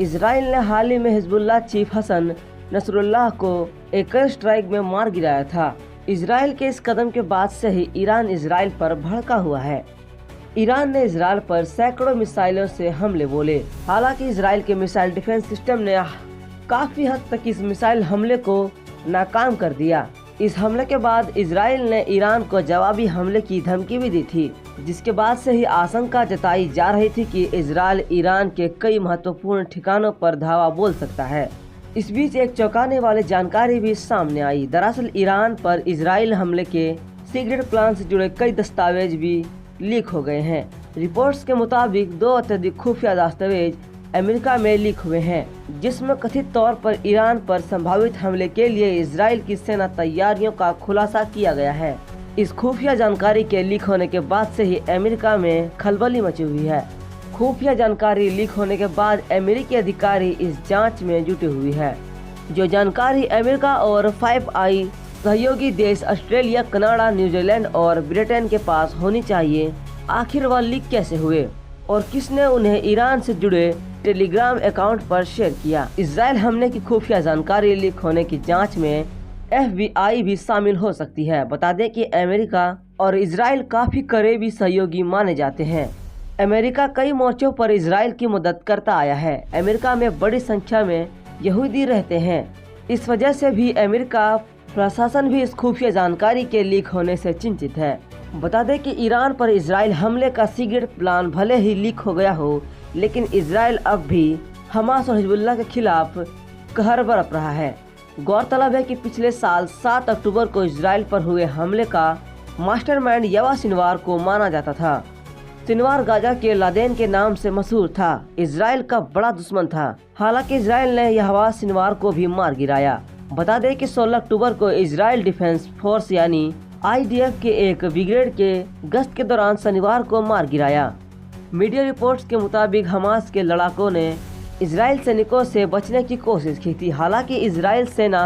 Israel ने हाल ही में Hezbollah chief Hasan Nasrallah को एक एयर स्ट्राइक में मार गिराया था। इसराइल के इस कदम के बाद से ही ईरान इसराइल पर भड़का हुआ है। ईरान ने इसराइल पर सैकड़ों मिसाइलों से हमले बोले। हालांकि इसराइल के मिसाइल डिफेंस सिस्टम ने काफी हद तक इस मिसाइल हमले को नाकाम कर दिया। इस हमले के बाद इसराइल ने ईरान को जवाबी हमले की धमकी भी दी थी, जिसके बाद से ही आशंका जताई जा रही थी कि इसराइल ईरान के कई महत्वपूर्ण ठिकानों पर धावा बोल सकता है। इस बीच एक चौंकाने वाली जानकारी भी सामने आई। दरअसल ईरान पर इसराइल हमले के सीक्रेट प्लान से जुड़े कई दस्तावेज भी लीक हो गए हैं। रिपोर्ट्स के मुताबिक 2 अत्यधिक खुफिया दस्तावेज अमेरिका में लीक हुए हैं, जिसमें कथित तौर पर ईरान पर संभावित हमले के लिए इसराइल की सेना तैयारियों का खुलासा किया गया है। इस खुफिया जानकारी के लीक होने के बाद से ही अमेरिका में खलबली मची हुई है। खुफिया जानकारी लीक होने के बाद अमेरिकी अधिकारी इस जांच में जुटे हुए हैं। जो जानकारी अमेरिका और 5 आई सहयोगी देश ऑस्ट्रेलिया, कनाडा, न्यूजीलैंड और ब्रिटेन के पास होनी चाहिए, आखिर वह लीक कैसे हुए और किसने उन्हें ईरान से जुड़े टेलीग्राम अकाउंट पर शेयर किया। इसराइल हमले की खुफिया जानकारी लीक होने की जांच में FBI भी शामिल हो सकती है। बता दें कि अमेरिका और इसराइल काफी करीबी सहयोगी माने जाते हैं। अमेरिका कई मोर्चों पर इसराइल की मदद करता आया है। अमेरिका में बड़ी संख्या में यहूदी रहते हैं। इस वजह से भी अमेरिका प्रशासन भी इस खुफिया जानकारी के लीक होने से चिंतित है। बता दें कि ईरान पर इसराइल हमले का सीक्रेट प्लान भले ही लीक हो गया हो, लेकिन इसराइल अब भी हमास और हिजबुल्लाह के खिलाफ कहर बरप रहा है। गौरतलब है कि पिछले साल 7 अक्टूबर को इसराइल पर हुए हमले का मास्टरमाइंड यवा सिनवार को माना जाता था। सिनवार गाजा के लादेन के नाम से मशहूर था। इसराइल का बड़ा दुश्मन था। हालांकि इसराइल ने यवा सिनवार को भी मार गिराया। बता दें कि 16 अक्टूबर को इसराइल डिफेंस फोर्स यानी IDF के एक ब्रिगेड के गश्त के दौरान शनिवार को मार गिराया। मीडिया रिपोर्ट्स के मुताबिक हमास के लड़ाकों ने इसराइल सैनिकों से बचने की कोशिश की थी। हालांकि इसराइल सेना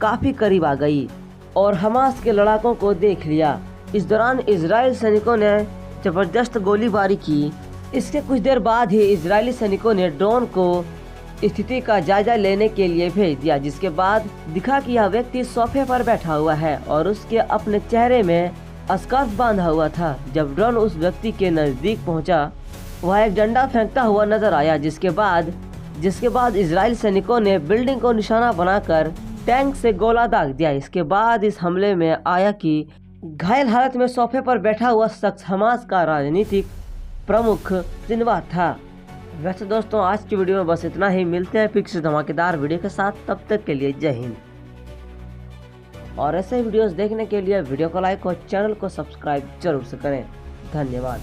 काफी करीब आ गई और हमास के लड़ाकों को देख लिया। इस दौरान इसराइल सैनिकों ने जबरदस्त गोलीबारी की। इसके कुछ देर बाद ही इजरायली सैनिकों ने ड्रोन को स्थिति का जायजा लेने के लिए भेज दिया, जिसके बाद दिखा कि यह व्यक्ति सोफे पर बैठा हुआ है और उसके अपने चेहरे में स्कार्फ बांधा हुआ था। जब ड्रोन उस व्यक्ति के नजदीक पहुंचा, वह एक डंडा फेंकता हुआ नजर आया, जिसके बाद इजरायली सैनिकों ने बिल्डिंग को निशाना बनाकर टैंक से गोला दाग दिया। इसके बाद इस हमले में आया कि घायल हालत में सोफे पर बैठा हुआ शख्स हमास का राजनीतिक प्रमुख सिनवार था। वैसे दोस्तों, आज की वीडियो में बस इतना ही। मिलते हैं फिर से धमाकेदार वीडियो के साथ। तब तक के लिए जय हिंद। और ऐसे वीडियोस देखने के लिए वीडियो को लाइक और चैनल को सब्सक्राइब जरूर से करें। धन्यवाद।